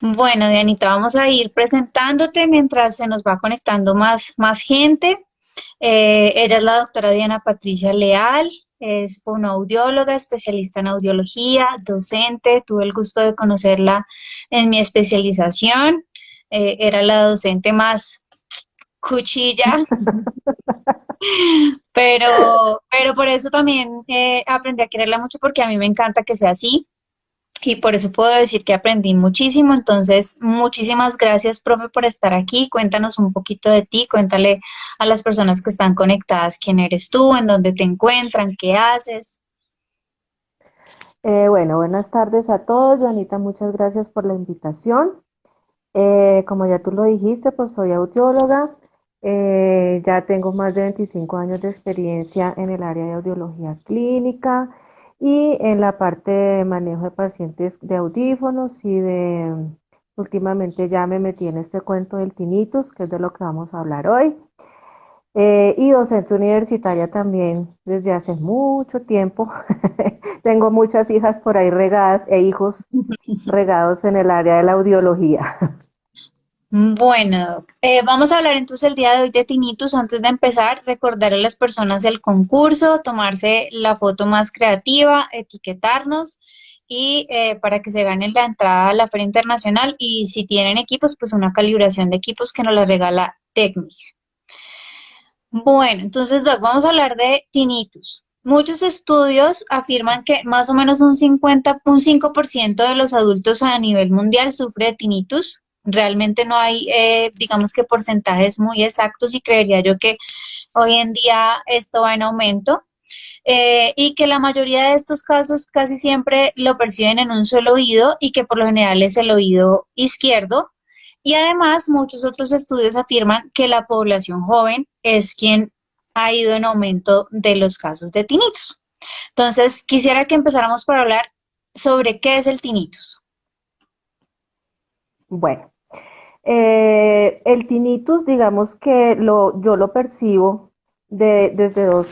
Bueno, Dianita, vamos a ir presentándote mientras se nos va conectando más gente. Ella es la doctora Diana Patricia Leal, es fonoaudióloga, especialista en audiología, docente. Tuve el gusto de conocerla en mi especialización. Era la docente más cuchilla, pero por eso también aprendí a quererla mucho porque a mí me encanta que sea así. Y por eso puedo decir que aprendí muchísimo. Entonces, muchísimas gracias, profe, por estar aquí. Cuéntanos un poquito de ti, cuéntale a las personas que están conectadas quién eres tú, en dónde te encuentran, qué haces. Bueno, buenas tardes a todos. Joanita, muchas gracias por la invitación. Como ya tú lo dijiste, pues soy audióloga. Ya tengo más de 25 años de experiencia en el área de audiología clínica y en la parte de manejo de pacientes de audífonos últimamente ya me metí en este cuento del tinnitus, que es de lo que vamos a hablar hoy. Y docente universitaria también desde hace mucho tiempo. Tengo muchas hijas por ahí regadas e hijos regados en el área de la audiología. Bueno, Doc, vamos a hablar entonces el día de hoy de tinnitus. Antes de empezar, recordar a las personas el concurso, tomarse la foto más creativa, etiquetarnos y para que se ganen la entrada a la Feria Internacional y si tienen equipos, pues una calibración de equipos que nos la regala Tecnic. Bueno, entonces, Doc, vamos a hablar de tinnitus. Muchos estudios afirman que más o menos un 5% de los adultos a nivel mundial sufre de tinnitus. Realmente no hay, digamos que porcentajes muy exactos y creería yo que hoy en día esto va en aumento. Y que la mayoría de estos casos casi siempre lo perciben en un solo oído y que por lo general es el oído izquierdo. Y además, muchos otros estudios afirman que la población joven es quien ha ido en aumento de los casos de tinnitus. Entonces, quisiera que empezáramos por hablar sobre qué es el tinnitus. Bueno, el tinnitus, digamos que yo lo percibo desde o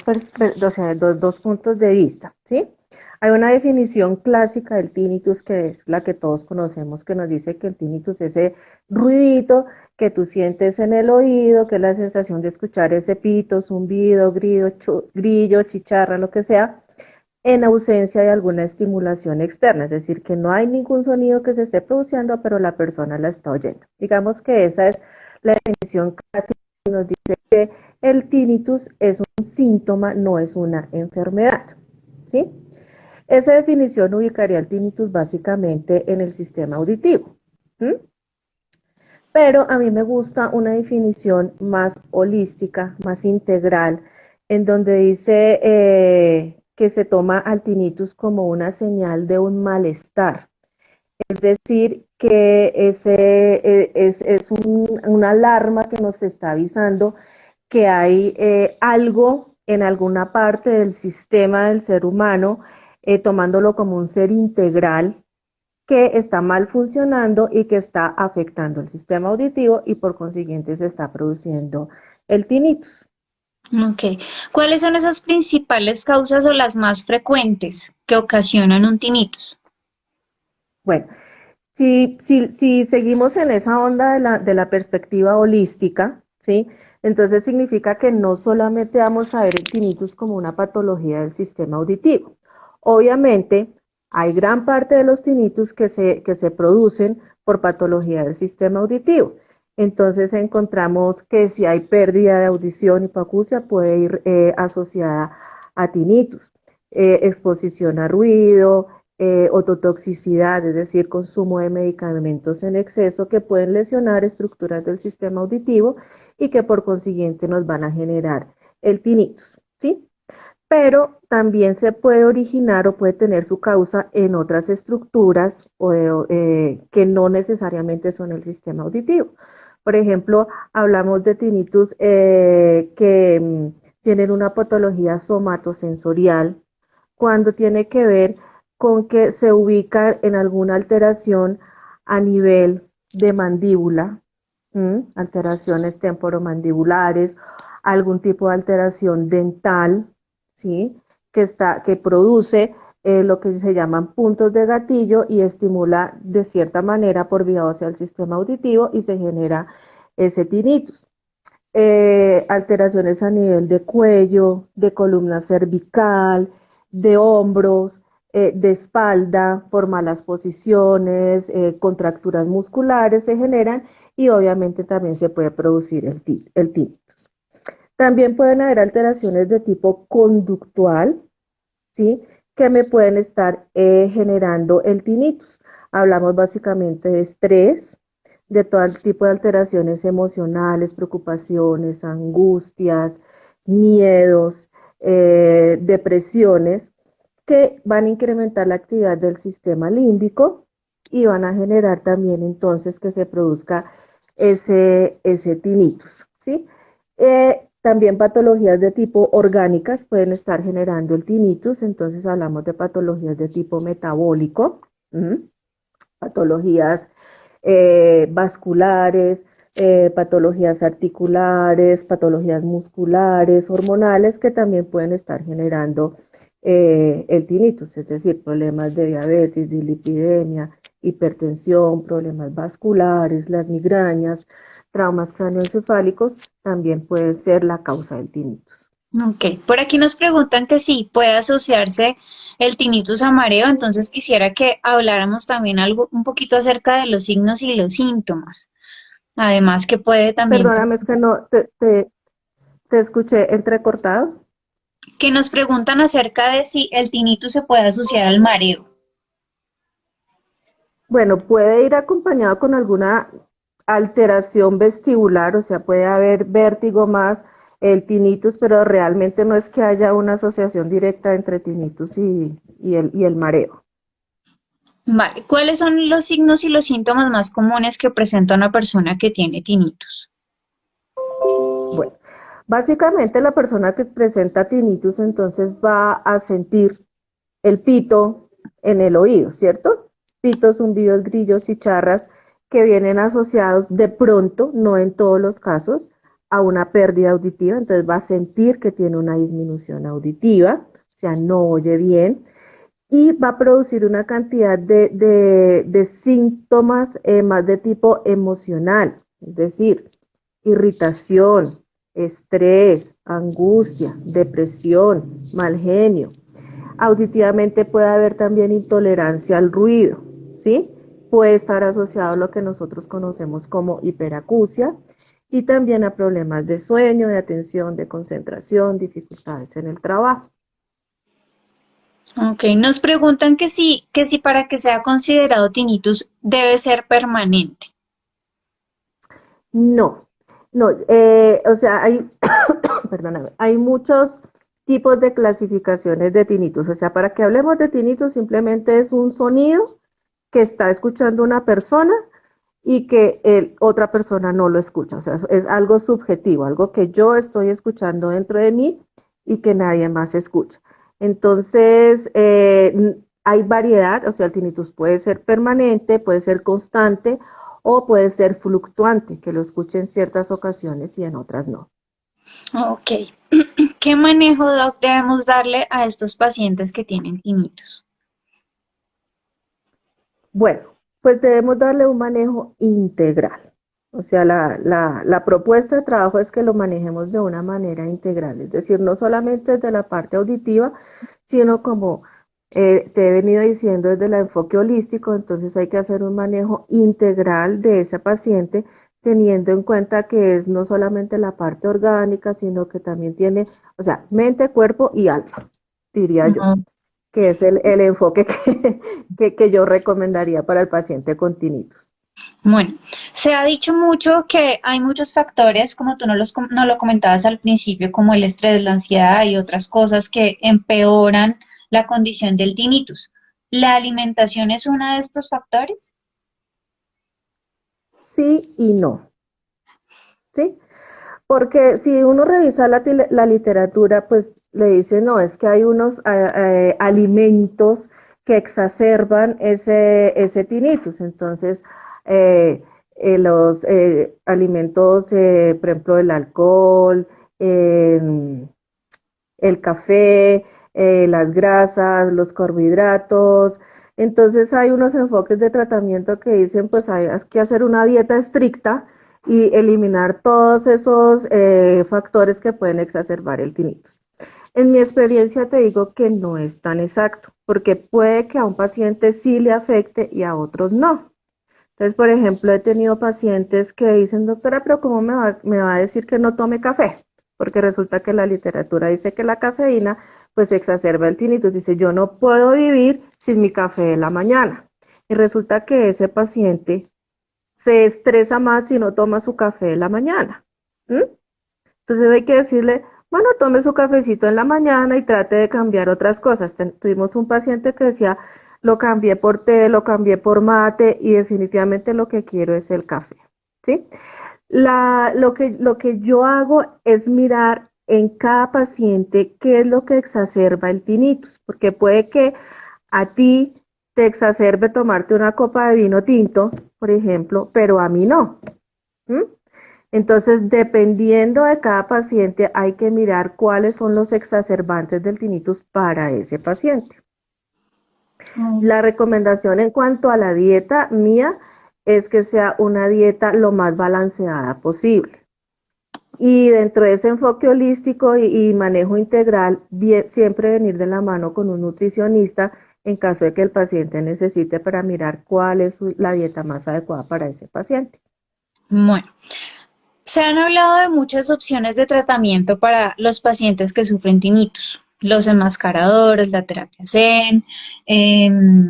sea, dos puntos de vista, ¿sí? Hay una definición clásica del tinnitus que es la que todos conocemos, que nos dice que el tinnitus es ese ruidito que tú sientes en el oído, que es la sensación de escuchar ese pito, zumbido, grillo, chicharra, lo que sea, en ausencia de alguna estimulación externa, es decir, que no hay ningún sonido que se esté produciendo, pero la persona la está oyendo. Digamos que esa es la definición clásica que nos dice que el tinnitus es un síntoma, no es una enfermedad. ¿Sí? Esa definición ubicaría el tinnitus básicamente en el sistema auditivo. ¿Mm? Pero a mí me gusta una definición más holística, más integral, en donde dice que se toma al tinnitus como una señal de un malestar. Es decir, que una alarma que nos está avisando que hay algo en alguna parte del sistema del ser humano, tomándolo como un ser integral, que está mal funcionando y que está afectando el sistema auditivo y por consiguiente se está produciendo el tinnitus. Ok. ¿Cuáles son esas principales causas o las más frecuentes que ocasionan un tinnitus? Bueno, si seguimos en esa onda de la perspectiva holística, ¿sí? Entonces significa que no solamente vamos a ver el tinnitus como una patología del sistema auditivo. Obviamente, hay gran parte de los tinnitus que se producen por patología del sistema auditivo. Entonces encontramos que si hay pérdida de audición, hipoacusia puede ir asociada a tinnitus, exposición a ruido, ototoxicidad, es decir, consumo de medicamentos en exceso que pueden lesionar estructuras del sistema auditivo y que por consiguiente nos van a generar el tinnitus, ¿sí? Pero también se puede originar o puede tener su causa en otras estructuras que no necesariamente son el sistema auditivo. Por ejemplo, hablamos de tinnitus que tienen una patología somatosensorial, cuando tiene que ver con que se ubica en alguna alteración a nivel de mandíbula, alteraciones temporomandibulares, algún tipo de alteración dental, ¿sí? Que produce lo que se llaman puntos de gatillo y estimula de cierta manera por vía ósea el sistema auditivo y se genera ese tinnitus. Alteraciones a nivel de cuello, de columna cervical, de hombros, de espalda, por malas posiciones, contracturas musculares se generan y obviamente también se puede producir el tinnitus. También pueden haber alteraciones de tipo conductual, ¿sí? Que me pueden estar generando el tinnitus. Hablamos básicamente de estrés, de todo el tipo de alteraciones emocionales, preocupaciones, angustias, miedos, depresiones, que van a incrementar la actividad del sistema límbico y van a generar también entonces que se produzca ese tinnitus, ¿sí? También patologías de tipo orgánicas pueden estar generando el tinnitus, entonces hablamos de patologías de tipo metabólico, patologías vasculares, patologías articulares, patologías musculares, hormonales, que también pueden estar generando el tinnitus, es decir, problemas de diabetes, dislipidemia, hipertensión, problemas vasculares, las migrañas, traumas craneoencefálicos, también pueden ser la causa del tinnitus. Ok, por aquí nos preguntan que si puede asociarse el tinnitus a mareo, entonces quisiera que habláramos también algo un poquito acerca de los signos y los síntomas. Además que puede también, Perdóname, es que no te escuché entrecortado. que nos preguntan acerca de si el tinnitus se puede asociar al mareo. Bueno, puede ir acompañado con alguna alteración vestibular, o sea, puede haber vértigo más el tinnitus, pero realmente no es que haya una asociación directa entre tinnitus y el mareo. Vale, ¿cuáles son los signos y los síntomas más comunes que presenta una persona que tiene tinnitus? Bueno, básicamente la persona que presenta tinnitus entonces va a sentir el pito en el oído, ¿cierto? Pitos, zumbidos, grillos y charras que vienen asociados de pronto, no en todos los casos, a una pérdida auditiva, entonces va a sentir que tiene una disminución auditiva, o sea, no oye bien, y va a producir una cantidad de síntomas más de tipo emocional, es decir, irritación, estrés, angustia, depresión, mal genio. Auditivamente puede haber también intolerancia al ruido, ¿sí? Puede estar asociado a lo que nosotros conocemos como hiperacusia y también a problemas de sueño, de atención, de concentración, dificultades en el trabajo. Ok, nos preguntan que si para que sea considerado tinnitus debe ser permanente. No, no, o sea, hay, perdóname, hay muchos tipos de clasificaciones de tinnitus. O sea, para que hablemos de tinnitus, simplemente es un sonido que está escuchando una persona y que otra persona no lo escucha. O sea, es algo subjetivo, algo que yo estoy escuchando dentro de mí y que nadie más escucha. Entonces, hay variedad, o sea, el tinnitus puede ser permanente, puede ser constante o puede ser fluctuante, que lo escuche en ciertas ocasiones y en otras no. Ok, ¿qué manejo, doc, debemos darle a estos pacientes que tienen tinnitus? Bueno, pues debemos darle un manejo integral. O sea, la propuesta de trabajo es que lo manejemos de una manera integral, es decir, no solamente desde la parte auditiva, sino como te he venido diciendo desde el enfoque holístico, entonces hay que hacer un manejo integral de ese paciente, teniendo en cuenta que es no solamente la parte orgánica, sino que también tiene, o sea, mente, cuerpo y alma, diría yo, Ujú. que es el enfoque que yo recomendaría para el paciente con tinnitus. Bueno, se ha dicho mucho que hay muchos factores, como tú no lo comentabas al principio, como el estrés, la ansiedad y otras cosas que empeoran la condición del tinnitus. ¿La alimentación es uno de estos factores? Sí y no, ¿sí? Porque si uno revisa la literatura, pues le dice, no, es que hay unos alimentos que exacerban ese tinnitus. Entonces, eh, los alimentos, por ejemplo, el alcohol, eh, el café, las grasas, los carbohidratos. Entonces hay unos enfoques de tratamiento que dicen, pues hay que hacer una dieta estricta y eliminar todos esos factores que pueden exacerbar el tinnitus. En mi experiencia te digo que no es tan exacto, porque puede que a un paciente sí le afecte y a otros no. Entonces, por ejemplo, he tenido pacientes que dicen, doctora, pero ¿cómo me va a decir que no tome café? Porque resulta que la literatura dice que la cafeína pues exacerba el tinnitus. Dice, yo no puedo vivir sin mi café de la mañana. Y resulta que ese paciente se estresa más si no toma su café de la mañana. ¿Mm? Entonces hay que decirle, bueno, tome su cafecito en la mañana y trate de cambiar otras cosas. Tuvimos un paciente que decía, lo cambié por té, lo cambié por mate y definitivamente lo que quiero es el café, ¿sí? Lo que yo hago es mirar en cada paciente qué es lo que exacerba el tinnitus, porque puede que a ti te exacerbe tomarte una copa de vino tinto, por ejemplo, pero a mí no. ¿Mm? Entonces, dependiendo de cada paciente, hay que mirar cuáles son los exacerbantes del tinnitus para ese paciente. La recomendación en cuanto a la dieta mía es que sea una dieta lo más balanceada posible. Y dentro de ese enfoque holístico y manejo integral, siempre venir de la mano con un nutricionista en caso de que el paciente necesite para mirar cuál es la dieta más adecuada para ese paciente. Bueno, se han hablado de muchas opciones de tratamiento para los pacientes que sufren tinnitus. Los enmascaradores, la terapia Zen,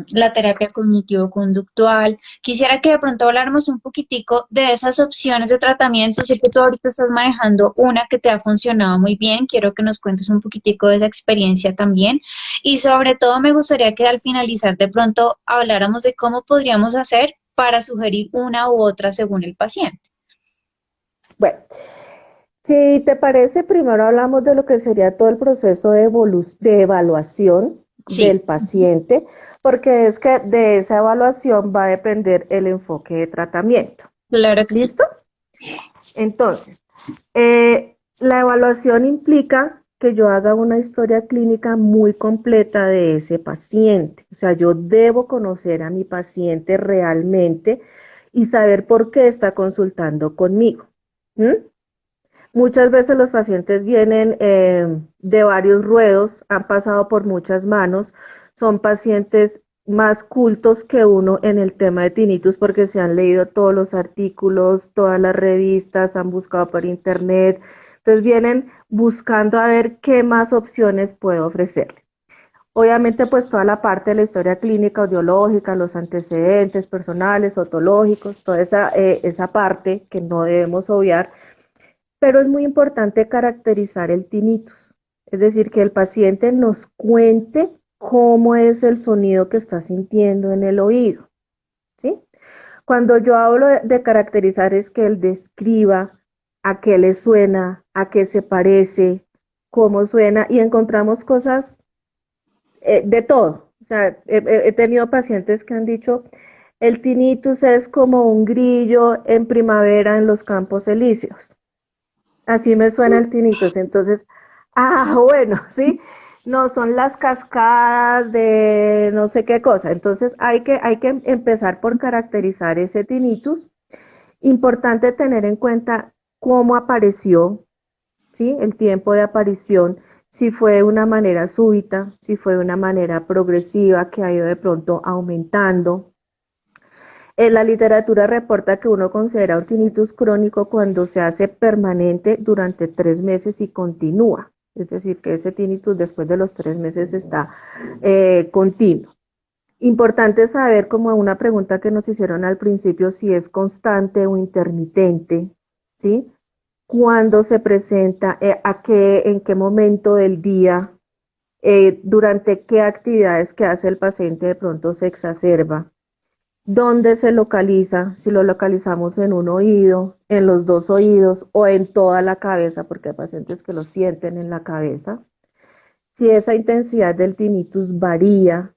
la terapia cognitivo-conductual. Quisiera que de pronto habláramos un poquitico de esas opciones de tratamiento. Sé que tú ahorita estás manejando una que te ha funcionado muy bien. Quiero que nos cuentes un poquitico de esa experiencia también. Y sobre todo me gustaría que al finalizar de pronto habláramos de cómo podríamos hacer para sugerir una u otra según el paciente. Bueno, si te parece, primero hablamos de lo que sería todo el proceso de evaluación Sí. del paciente, porque es que de esa evaluación va a depender el enfoque de tratamiento. Claro que sí. ¿Listo? Entonces, la evaluación implica que yo haga una historia clínica muy completa de ese paciente. O sea, yo debo conocer a mi paciente realmente y saber por qué está consultando conmigo. ¿Mm? Muchas veces los pacientes vienen de varios ruedos, han pasado por muchas manos, son pacientes más cultos que uno en el tema de tinnitus porque se han leído todos los artículos, todas las revistas, han buscado por internet, entonces vienen buscando a ver qué más opciones puedo ofrecerle. Obviamente, pues toda la parte de la historia clínica, audiológica, los antecedentes personales, otológicos, toda esa parte que no debemos obviar, pero es muy importante caracterizar el tinnitus, es decir, que el paciente nos cuente cómo es el sonido que está sintiendo en el oído, ¿sí? Cuando yo hablo de caracterizar es que él describa a qué le suena, a qué se parece, cómo suena, y encontramos cosas de todo. O sea, he tenido pacientes que han dicho, el tinnitus es como un grillo en primavera en los campos elíseos. Así me suena el tinnitus. Entonces, bueno, sí, no son las cascadas de no sé qué cosa. Entonces, hay que empezar por caracterizar ese tinnitus. Importante tener en cuenta cómo apareció, ¿sí? El tiempo de aparición, si fue de una manera súbita, si fue de una manera progresiva, que ha ido de pronto aumentando. La literatura reporta que uno considera un tinnitus crónico cuando se hace permanente durante 3 meses y continúa. Es decir, que ese tinnitus después de los 3 meses está continuo. Importante saber, como una pregunta que nos hicieron al principio, si es constante o intermitente, ¿sí? Cuándo se presenta, en qué momento del día, durante qué actividades que hace el paciente de pronto se exacerba. ¿Dónde se localiza? Si lo localizamos en un oído, en los dos oídos o en toda la cabeza, porque hay pacientes que lo sienten en la cabeza. Si esa intensidad del tinnitus varía.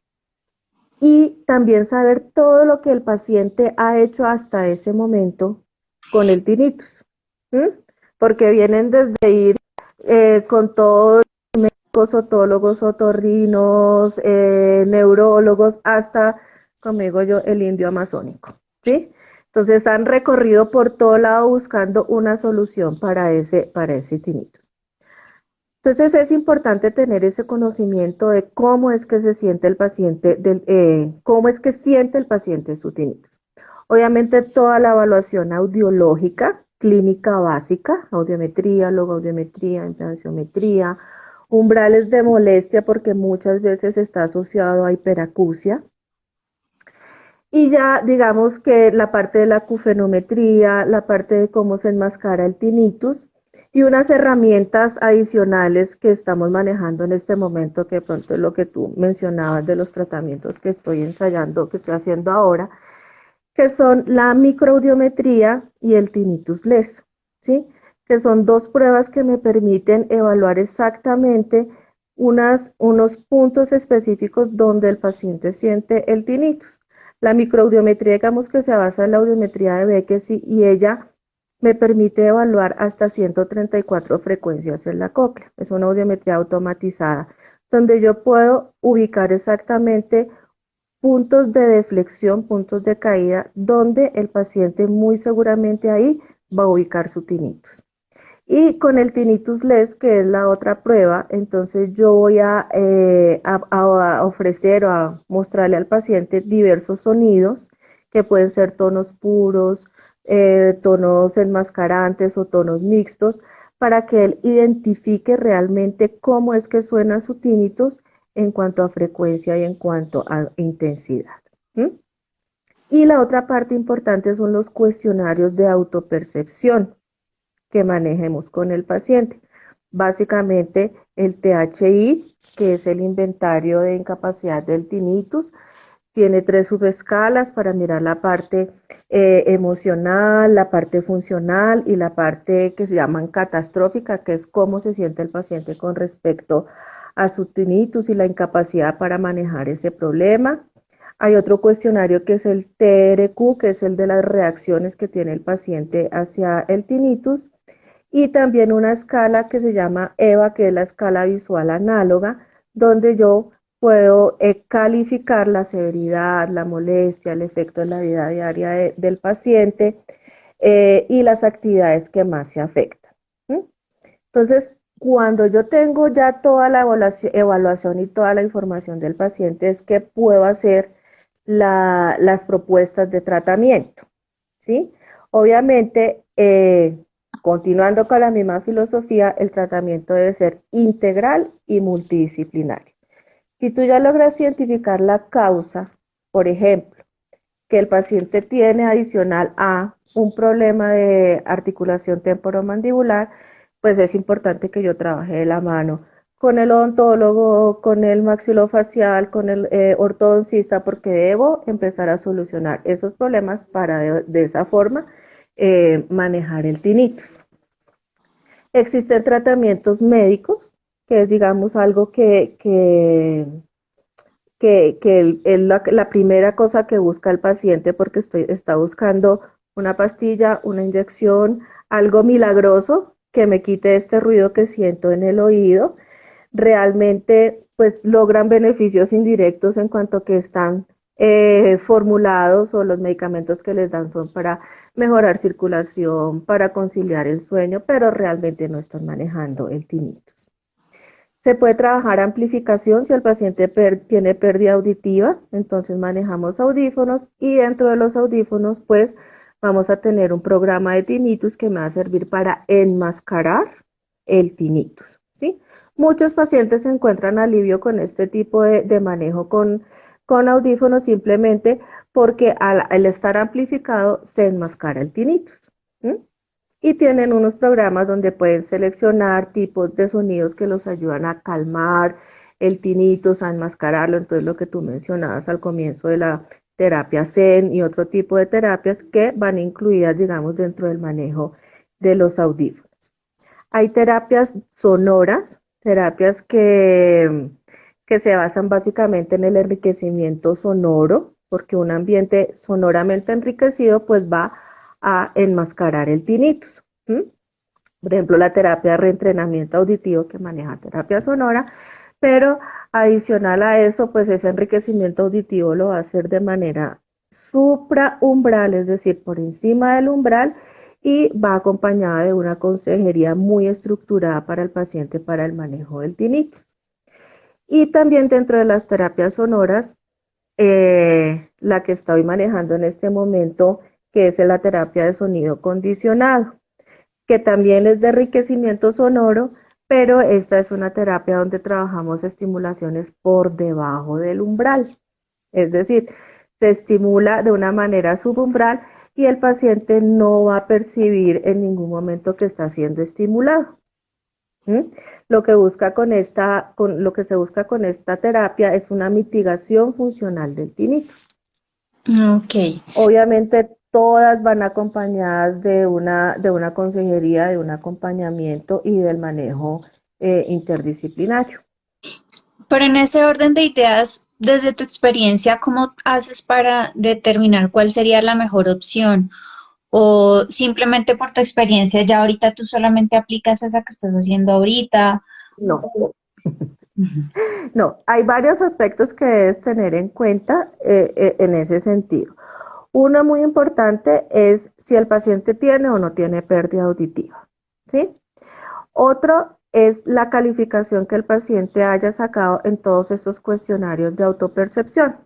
Y también saber todo lo que el paciente ha hecho hasta ese momento con el tinnitus. ¿Mm? Porque vienen desde ir con todo otólogos, otorrinos, neurólogos, hasta, como digo yo, el indio amazónico, ¿sí? Entonces han recorrido por todo lado buscando una solución para ese tinnitus. Entonces es importante tener ese conocimiento de cómo es que se siente el paciente, cómo es que siente el paciente su tinnitus. Obviamente toda la evaluación audiológica, clínica básica, audiometría, logoaudiometría, impedanciometría, umbrales de molestia porque muchas veces está asociado a hiperacusia. Y ya digamos que la parte de la cufenometría, la parte de cómo se enmascara el tinnitus y unas herramientas adicionales que estamos manejando en este momento, que de pronto es lo que tú mencionabas de los tratamientos que estoy ensayando, que estoy haciendo ahora, que son la microaudiometría y el tinnitus LES, ¿sí? Que son dos pruebas que me permiten evaluar exactamente unos puntos específicos donde el paciente siente el tinnitus. La microaudiometría, digamos que se basa en la audiometría de Beckes y ella me permite evaluar hasta 134 frecuencias en la cóclea. Es una audiometría automatizada, donde yo puedo ubicar exactamente puntos de deflexión, puntos de caída, donde el paciente muy seguramente ahí va a ubicar su tinnitus. Y con el tinnitus LES, que es la otra prueba, entonces yo voy a ofrecer o a mostrarle al paciente diversos sonidos que pueden ser tonos puros, tonos enmascarantes o tonos mixtos, para que él identifique realmente cómo es que suena su tinnitus en cuanto a frecuencia y en cuanto a intensidad. ¿Mm? Y la otra parte importante son los cuestionarios de autopercepción que manejemos con el paciente. Básicamente el THI, que es el inventario de incapacidad del tinnitus, tiene 3 subescalas para mirar la parte emocional, la parte funcional y la parte que se llaman catastrófica, que es cómo se siente el paciente con respecto a su tinnitus y la incapacidad para manejar ese problema. Hay otro cuestionario que es el TRQ, que es el de las reacciones que tiene el paciente hacia el tinnitus. Y también una escala que se llama EVA, que es la escala visual análoga, donde yo puedo calificar la severidad, la molestia, el efecto en la vida diaria del paciente y las actividades que más se afectan. ¿Sí? Entonces, cuando yo tengo ya toda la evaluación y toda la información del paciente, es que puedo hacer las propuestas de tratamiento. ¿Sí? Obviamente, continuando con la misma filosofía, el tratamiento debe ser integral y multidisciplinario. Si tú ya logras identificar la causa, por ejemplo, que el paciente tiene adicional a un problema de articulación temporomandibular, pues es importante que yo trabaje de la mano con el odontólogo, con el maxilofacial, con el ortodoncista, porque debo empezar a solucionar esos problemas para de esa forma manejar el tinnitus. Existen tratamientos médicos, que es, digamos, algo que es la primera cosa que busca el paciente porque está buscando una pastilla, una inyección, algo milagroso que me quite este ruido que siento en el oído. Realmente pues logran beneficios indirectos en cuanto que están formulados o los medicamentos que les dan son para mejorar circulación, para conciliar el sueño, pero realmente no están manejando el tinnitus. Se puede trabajar amplificación si el paciente tiene pérdida auditiva, entonces manejamos audífonos y dentro de los audífonos pues vamos a tener un programa de tinnitus que me va a servir para enmascarar el tinnitus, ¿sí? Muchos pacientes encuentran alivio con este tipo de manejo con audífonos simplemente porque al estar amplificado se enmascara el tinnitus. ¿Sí? Y tienen unos programas donde pueden seleccionar tipos de sonidos que los ayudan a calmar el tinnitus, a enmascararlo. Entonces, lo que tú mencionabas al comienzo de la terapia Zen y otro tipo de terapias que van incluidas, digamos, dentro del manejo de los audífonos. Hay terapias sonoras, terapias que se basan básicamente en el enriquecimiento sonoro, porque un ambiente sonoramente enriquecido pues va a enmascarar el tinnitus. ¿Sí? Por ejemplo, la terapia de reentrenamiento auditivo que maneja terapia sonora, pero adicional a eso, pues ese enriquecimiento auditivo lo va a hacer de manera supraumbral, es decir, por encima del umbral, y va acompañada de una consejería muy estructurada para el paciente para el manejo del tinnitus. Y también dentro de las terapias sonoras, la que estoy manejando en este momento, que es la terapia de sonido condicionado, que también es de enriquecimiento sonoro, pero esta es una terapia donde trabajamos estimulaciones por debajo del umbral. Es decir, se estimula de una manera subumbral y el paciente no va a percibir en ningún momento que está siendo estimulado. ¿Mm? Lo que se busca con esta terapia es una mitigación funcional del tinnitus. Ok. Obviamente todas van acompañadas de una consejería, de un acompañamiento y del manejo interdisciplinario. Pero en ese orden de ideas, desde tu experiencia, ¿cómo haces para determinar cuál sería la mejor opción? O simplemente por tu experiencia, ya ahorita tú solamente aplicas esa que estás haciendo ahorita. No, Ujú. no, hay varios aspectos que debes tener en cuenta en ese sentido. Uno muy importante es si el paciente tiene o no tiene pérdida auditiva, ¿sí? Otro es la calificación que el paciente haya sacado en todos esos cuestionarios de autopercepción,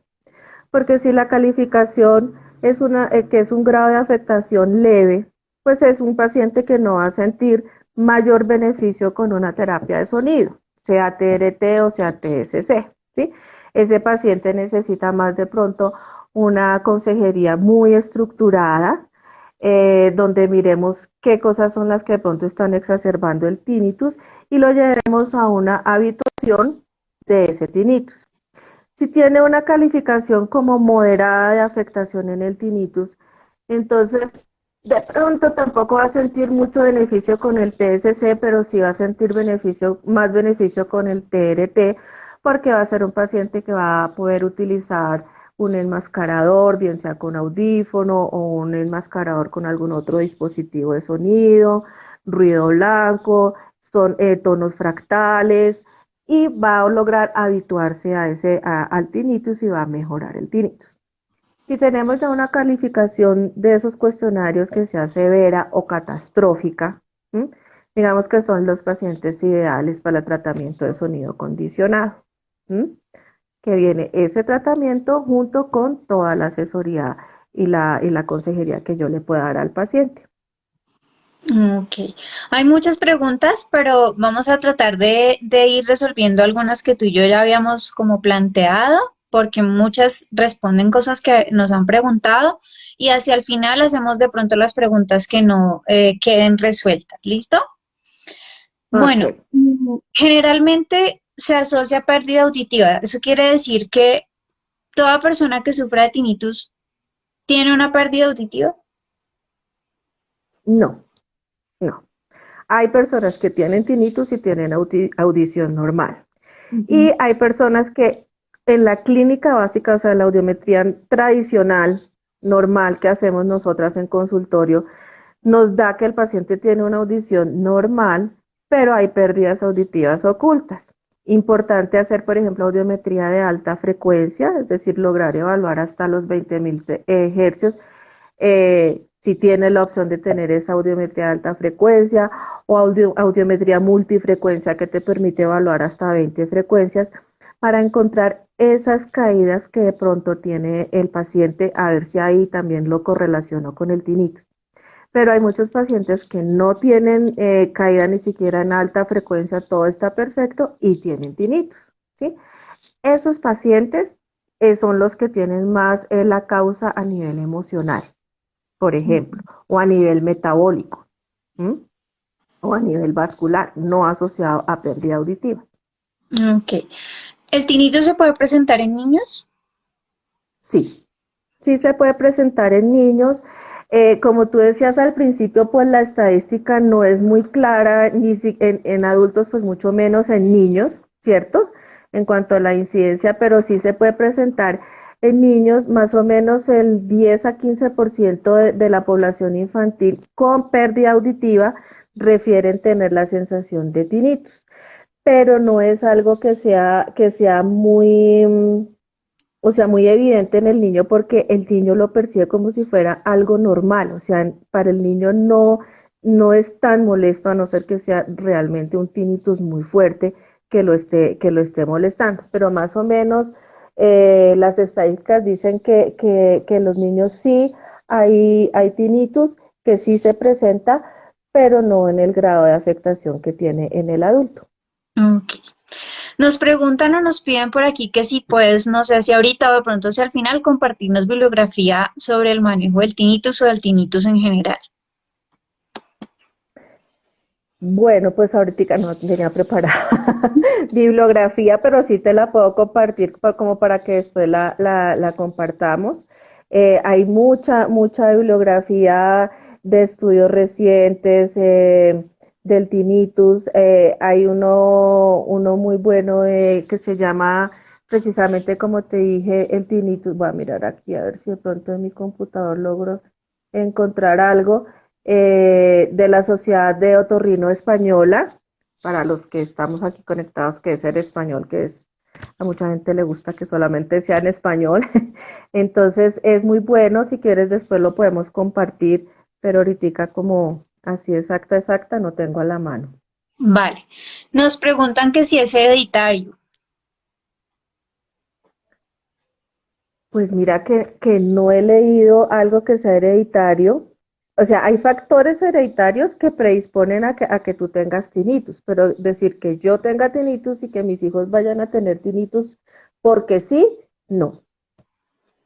porque si la calificación es que es un grado de afectación leve, pues es un paciente que no va a sentir mayor beneficio con una terapia de sonido, sea TRT o sea TSC, ¿sí? Ese paciente necesita más de pronto una consejería muy estructurada, donde miremos qué cosas son las que de pronto están exacerbando el tinnitus y lo llevemos a una habituación de ese tinnitus. Si tiene una calificación como moderada de afectación en el tinnitus, entonces de pronto tampoco va a sentir mucho beneficio con el TSC, pero sí va a sentir más beneficio con el TRT, porque va a ser un paciente que va a poder utilizar un enmascarador, bien sea con audífono o un enmascarador con algún otro dispositivo de sonido, ruido blanco, tonos fractales, y va a lograr habituarse al tinnitus y va a mejorar el tinnitus. Si tenemos ya una calificación de esos cuestionarios que sea severa o catastrófica, ¿m? Digamos que son los pacientes ideales para el tratamiento de sonido condicionado, ¿m? Que viene ese tratamiento junto con toda la asesoría y la consejería que yo le pueda dar al paciente. Ok. Hay muchas preguntas, pero vamos a tratar de ir resolviendo algunas que tú y yo ya habíamos como planteado, porque muchas responden cosas que nos han preguntado y hacia el final hacemos de pronto las preguntas que no queden resueltas. ¿Listo? Bueno, Ok, generalmente se asocia a pérdida auditiva. Eso quiere decir que toda persona que sufra de tinnitus tiene una pérdida auditiva. no, no. Hay personas que tienen tinnitus y tienen audición normal. Ujú. Y hay personas que en la clínica básica, o sea, la audiometría tradicional, normal que hacemos nosotras en consultorio, nos da que el paciente tiene una audición normal, pero hay pérdidas auditivas ocultas. Importante hacer, por ejemplo, audiometría de alta frecuencia, es decir, lograr evaluar hasta los 20.000 hercios, si tiene la opción de tener esa audiometría de alta frecuencia o audiometría multifrecuencia que te permite evaluar hasta 20 frecuencias para encontrar esas caídas que de pronto tiene el paciente, a ver si ahí también lo correlaciono con el tinnitus. Pero hay muchos pacientes que no tienen caída ni siquiera en alta frecuencia, todo está perfecto y tienen tinnitus, ¿sí? Esos pacientes son los que tienen más la causa a nivel emocional, por ejemplo, o a nivel metabólico, ¿m? O a nivel vascular, no asociado a pérdida auditiva. Ok. ¿El tinnitus se puede presentar en niños? Sí, sí se puede presentar en niños. Como tú decías al principio, pues la estadística no es muy clara, en adultos, pues mucho menos en niños, ¿cierto? En cuanto a la incidencia, pero sí se puede presentar en niños, más o menos el 10 a 15% de la población infantil con pérdida auditiva refieren tener la sensación de tinnitus, pero no es algo que sea muy, o sea, muy evidente en el niño porque el niño lo percibe como si fuera algo normal, o sea, para el niño no es tan molesto a no ser que sea realmente un tinnitus muy fuerte que lo esté molestando, pero más o menos las estadísticas dicen que los niños sí hay tinnitus, que sí se presenta, pero no en el grado de afectación que tiene en el adulto. Ok. Nos preguntan o nos piden por aquí que si puedes, no sé si ahorita o de pronto si al final compartirnos bibliografía sobre el manejo del tinnitus o del tinnitus en general. Bueno, pues ahorita no tenía preparada bibliografía, pero sí te la puedo compartir como para que después la compartamos. Hay mucha bibliografía de estudios recientes del tinnitus. Hay uno muy bueno que se llama precisamente como te dije, el tinnitus. Voy a mirar aquí a ver si de pronto en mi computador logro encontrar algo de la Sociedad de Otorrino Española, para los que estamos aquí conectados, que es el español, que es a mucha gente le gusta que solamente sea en español. Entonces es muy bueno, si quieres después lo podemos compartir, pero ahorita como así exacta, no tengo a la mano. Vale. Nos preguntan que si es hereditario. Pues mira que no he leído algo que sea hereditario. O sea, hay factores hereditarios que predisponen a que tú tengas tinnitus, pero decir que yo tenga tinnitus y que mis hijos vayan a tener tinnitus porque sí, no.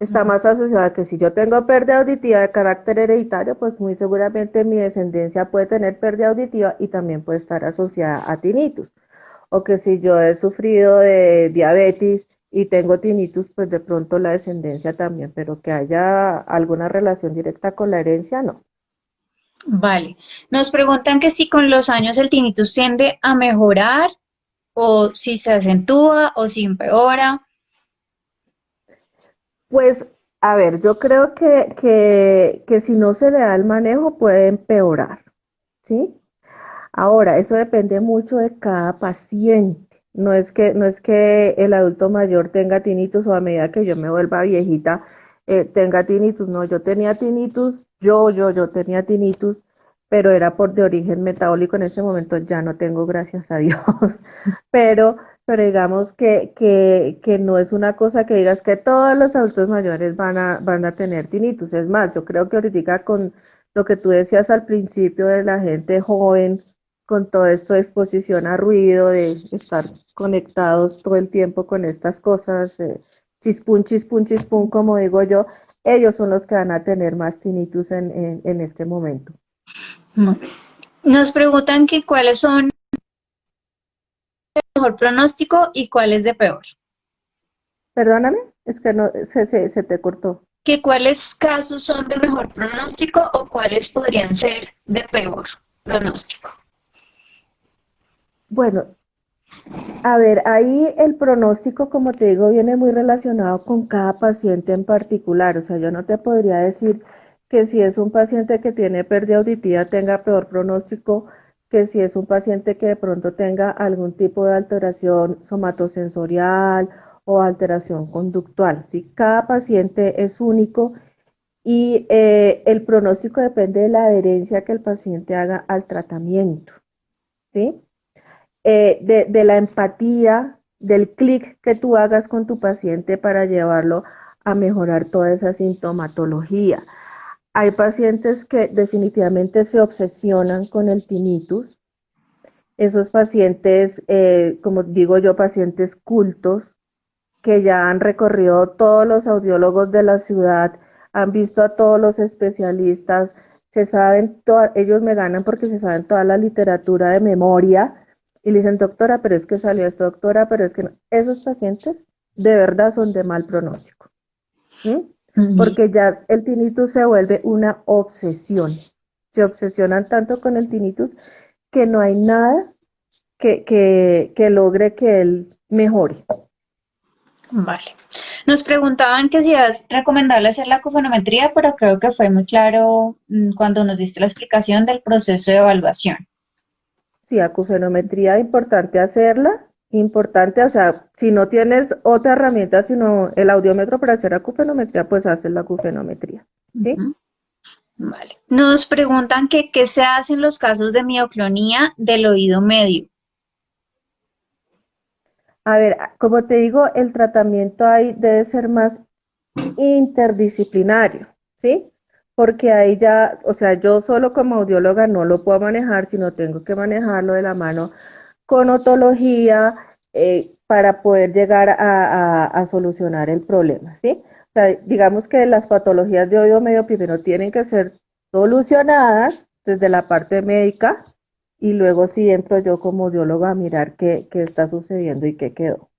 Está más asociado a que si yo tengo pérdida auditiva de carácter hereditario, pues muy seguramente mi descendencia puede tener pérdida auditiva y también puede estar asociada a tinnitus. O que si yo he sufrido de diabetes y tengo tinnitus, pues de pronto la descendencia también, pero que haya alguna relación directa con la herencia, no. Vale. Nos preguntan que si con los años el tinnitus tiende a mejorar o si se acentúa o si empeora. Pues, a ver, yo creo que si no se le da el manejo puede empeorar, ¿sí? Ahora, eso depende mucho de cada paciente. No es que el adulto mayor tenga tinnitus o a medida que yo me vuelva viejita tenga tinnitus. No, yo tenía tinnitus, yo tenía tinnitus, pero era por de origen metabólico. En ese momento ya no tengo, gracias a Dios. Pero, pero digamos que no es una cosa que digas que todos los adultos mayores van a tener tinnitus. Es más, yo creo que ahorita con lo que tú decías al principio de la gente joven, con todo esto de exposición a ruido, de estar conectados todo el tiempo con estas cosas, chispún, como digo yo, ellos son los que van a tener más tinnitus en este momento. Bueno. Nos preguntan que cuáles son de mejor pronóstico y cuáles de peor. Perdóname, es que no, se te cortó. Que cuáles casos son de mejor pronóstico o cuáles podrían ser de peor pronóstico. Bueno, a ver, ahí el pronóstico, como te digo, viene muy relacionado con cada paciente en particular. O sea, yo no te podría decir que si es un paciente que tiene pérdida auditiva tenga peor pronóstico que si es un paciente que de pronto tenga algún tipo de alteración somatosensorial o alteración conductual. ¿Sí? Cada paciente es único y el pronóstico depende de la adherencia que el paciente haga al tratamiento. ¿Sí? De la empatía, del clic que tú hagas con tu paciente para llevarlo a mejorar toda esa sintomatología. Hay pacientes que definitivamente se obsesionan con el tinnitus. Esos pacientes, como digo yo, pacientes cultos, que ya han recorrido todos los audiólogos de la ciudad, han visto a todos los especialistas, se saben, ellos me ganan porque se saben toda la literatura de memoria y le dicen, doctora, pero es que salió esto, doctora, pero es que no. Esos pacientes de verdad son de mal pronóstico, ¿sí? Porque ya el tinnitus se vuelve una obsesión. Se obsesionan tanto con el tinnitus que no hay nada que logre que él mejore. Vale. Nos preguntaban que si es recomendable hacer la cofonometría, pero creo que fue muy claro cuando nos diste la explicación del proceso de evaluación. Sí, acufenometría, importante hacerla, importante, o sea, si no tienes otra herramienta sino el audiómetro para hacer acufenometría, pues haces la acufenometría, ¿sí? Ujú. Vale. Nos preguntan que qué se hace en los casos de mioclonía del oído medio. A ver, como te digo, el tratamiento ahí debe ser más interdisciplinario, ¿sí? Porque ahí ya, o sea, yo solo como audióloga no lo puedo manejar, sino tengo que manejarlo de la mano con otología para poder llegar a solucionar el problema, ¿sí? O sea, digamos que las patologías de oído medio primero tienen que ser solucionadas desde la parte médica y luego sí entro yo como audióloga a mirar qué está sucediendo y qué quedó.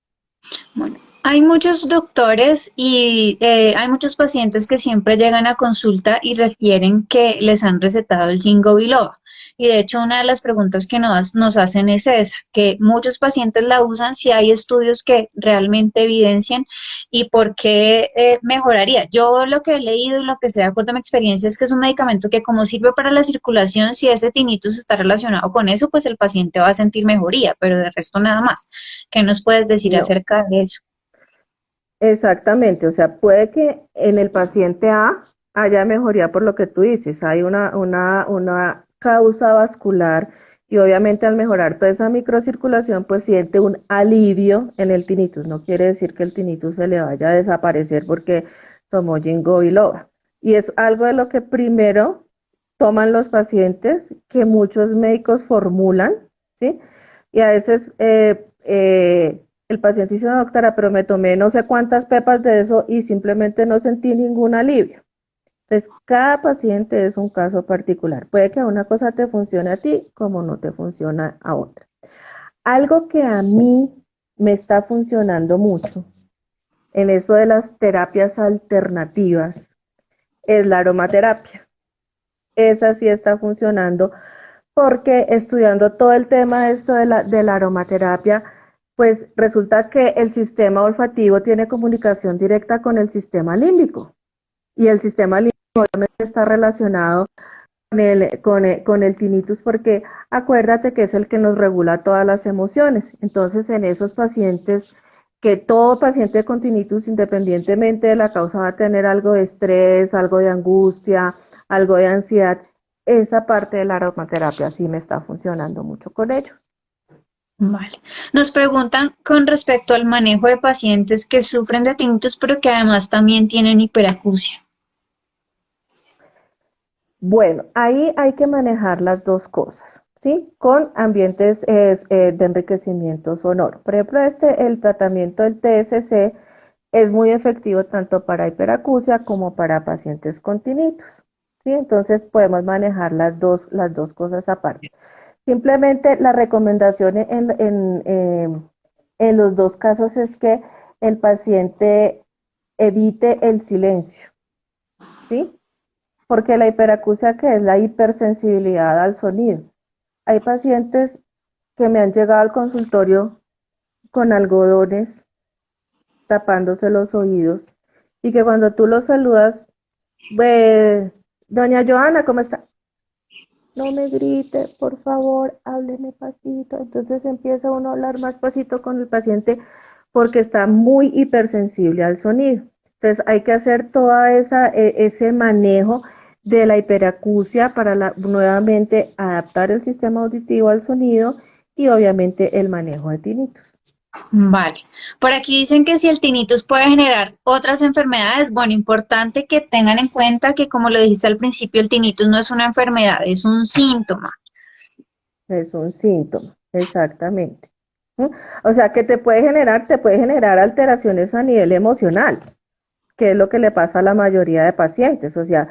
Bueno, hay muchos doctores y hay muchos pacientes que siempre llegan a consulta y refieren que les han recetado el Ginkgo biloba. Y de hecho, una de las preguntas que nos hacen es esa, que muchos pacientes la usan si hay estudios que realmente evidencian y por qué mejoraría. Yo lo que he leído y lo que sé de acuerdo a mi experiencia es que es un medicamento que como sirve para la circulación, si ese tinnitus está relacionado con eso, pues el paciente va a sentir mejoría, pero de resto nada más. ¿Qué nos puedes decir No, acerca de eso? exactamente, o sea, puede que en el paciente A haya mejoría por lo que tú dices, hay una causa vascular y obviamente al mejorar toda esa microcirculación pues siente un alivio en el tinnitus, no quiere decir que el tinnitus se le vaya a desaparecer porque tomó ginkgo biloba. Y es algo de lo que primero toman los pacientes que muchos médicos formulan, ¿sí? Y a veces el paciente dice, "No, doctora, pero me tomé no sé cuántas pepas de eso y simplemente no sentí ningún alivio". Entonces, cada paciente es un caso particular. Puede que una cosa te funcione a ti como no te funciona a otra. Algo que a mí me está funcionando mucho en eso de las terapias alternativas es la aromaterapia. Esa sí está funcionando porque estudiando todo el tema de esto de la aromaterapia, pues resulta que el sistema olfativo tiene comunicación directa con el sistema límbico y el sistema límbico está relacionado con el tinnitus porque acuérdate que es el que nos regula todas las emociones. Entonces, en esos pacientes, que todo paciente con tinnitus, independientemente de la causa, va a tener algo de estrés, algo de angustia, algo de ansiedad, esa parte de la aromaterapia sí me está funcionando mucho con ellos. Vale. Nos preguntan con respecto al manejo de pacientes que sufren de tinnitus, pero que además también tienen hiperacusia. Bueno, ahí hay que manejar las dos cosas, ¿sí? Con ambientes de enriquecimiento sonoro. Por ejemplo, el tratamiento del TSC es muy efectivo tanto para hiperacusia como para pacientes con tinnitus, ¿sí? Entonces podemos manejar las dos cosas aparte. Simplemente la recomendación en los dos casos es que el paciente evite el silencio, ¿sí? Porque la hiperacusia, que es la hipersensibilidad al sonido. Hay pacientes que me han llegado al consultorio con algodones tapándose los oídos y que cuando tú los saludas, doña Joana, ¿cómo está? No me grite, por favor, hábleme pasito. Entonces empieza uno a hablar más pasito con el paciente porque está muy hipersensible al sonido. Entonces hay que hacer toda ese manejo de la hiperacusia para nuevamente adaptar el sistema auditivo al sonido y obviamente el manejo de tinnitus. Vale. Por aquí dicen que si el tinnitus puede generar otras enfermedades, bueno, importante que tengan en cuenta que como lo dijiste al principio, el tinnitus no es una enfermedad, es un síntoma. Es un síntoma, exactamente. ¿Mm? O sea que te puede generar alteraciones a nivel emocional, que es lo que le pasa a la mayoría de pacientes. O sea,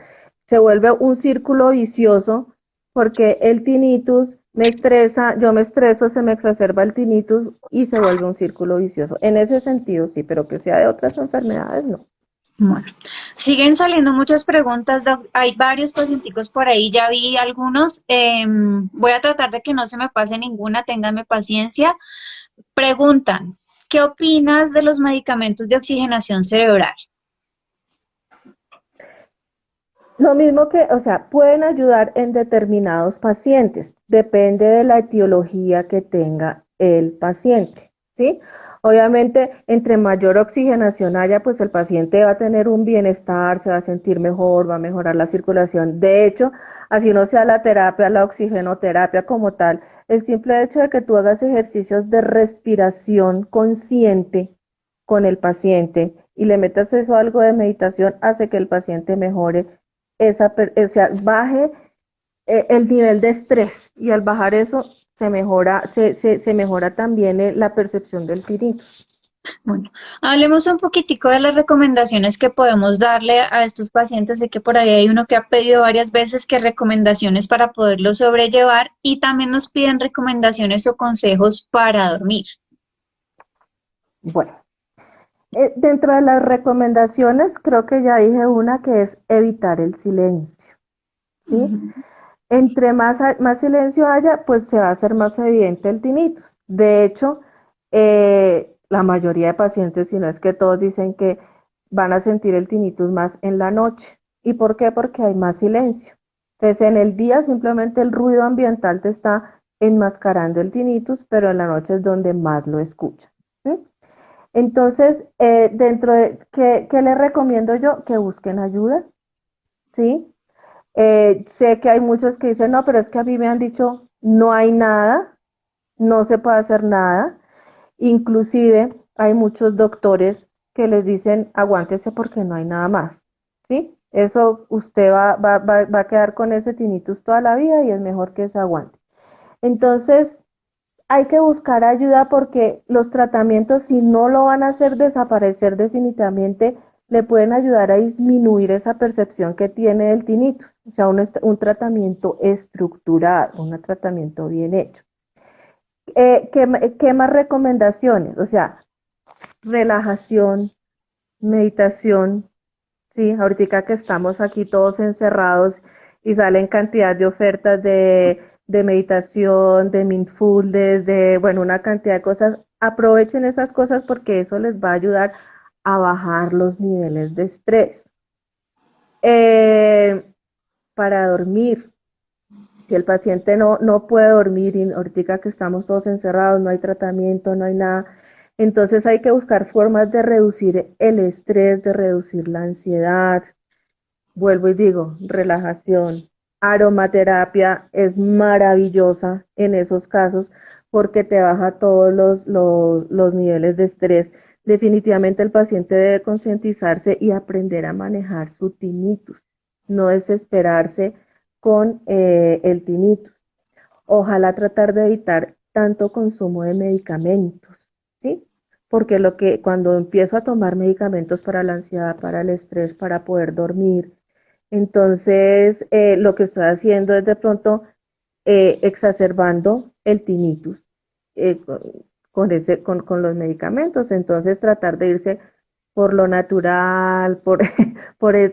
se vuelve un círculo vicioso porque el tinnitus me estresa, yo me estreso, se me exacerba el tinnitus y se vuelve un círculo vicioso. En ese sentido sí, pero que sea de otras enfermedades, no. Bueno, siguen saliendo muchas preguntas, doc. Hay varios pacienticos por ahí, ya vi algunos. Voy a tratar de que no se me pase ninguna, ténganme paciencia. Preguntan, ¿qué opinas de los medicamentos de oxigenación cerebral? Lo mismo que, o sea, pueden ayudar en determinados pacientes. depende de la etiología que tenga el paciente, ¿sí? Obviamente, entre mayor oxigenación haya, pues el paciente va a tener un bienestar, se va a sentir mejor, va a mejorar la circulación. De hecho, así no sea la terapia, la oxigenoterapia como tal, el simple hecho de que tú hagas ejercicios de respiración consciente con el paciente y le metas eso algo de meditación hace que el paciente mejore o sea, baje el nivel de estrés y al bajar eso se mejora también la percepción del tinnitus. Bueno, hablemos un poquitico de las recomendaciones que podemos darle a estos pacientes. Sé que por ahí hay uno que ha pedido varias veces que recomendaciones para poderlo sobrellevar y también nos piden recomendaciones o consejos para dormir. Bueno, dentro de las recomendaciones creo que ya dije una que es evitar el silencio, ¿sí? Ujú. Entre más silencio haya, pues se va a hacer más evidente el tinnitus. De hecho, la mayoría de pacientes, si no es que todos, dicen que van a sentir el tinnitus más en la noche. ¿Y por qué? Porque hay más silencio. Entonces, en el día simplemente el ruido ambiental te está enmascarando el tinnitus, pero en la noche es donde más lo escuchas, ¿sí? Entonces, ¿qué les recomiendo yo? Que busquen ayuda, ¿sí? Sé que hay muchos que dicen, no, pero es que a mí me han dicho, no hay nada, no se puede hacer nada. Inclusive hay muchos doctores que les dicen, aguántese porque no hay nada más, ¿sí? Eso usted va a quedar con ese tinnitus toda la vida y es mejor que se aguante. Entonces, hay que buscar ayuda porque los tratamientos, si no lo van a hacer desaparecer definitivamente, le pueden ayudar a disminuir esa percepción que tiene del tinnitus, o sea, un tratamiento estructurado, un tratamiento bien hecho. ¿Qué más recomendaciones? O sea, relajación, meditación, sí, ahorita que estamos aquí todos encerrados y salen cantidad de ofertas de meditación, de mindfulness, bueno, una cantidad de cosas. Aprovechen esas cosas porque eso les va a ayudar a bajar los niveles de estrés. Eh, para dormir, si el paciente no puede dormir y ahorita que estamos todos encerrados, no hay tratamiento, no hay nada, entonces hay que buscar formas de reducir el estrés, de reducir la ansiedad. Vuelvo y digo, relajación, aromaterapia es maravillosa en esos casos porque te baja todos los niveles de estrés. Definitivamente el paciente debe concientizarse y aprender a manejar su tinnitus, no desesperarse con el tinnitus. Ojalá tratar de evitar tanto consumo de medicamentos, ¿sí? Porque cuando empiezo a tomar medicamentos para la ansiedad, para el estrés, para poder dormir, entonces lo que estoy haciendo es de pronto exacerbando el tinnitus eh, con, con los medicamentos. Entonces tratar de irse por lo natural, por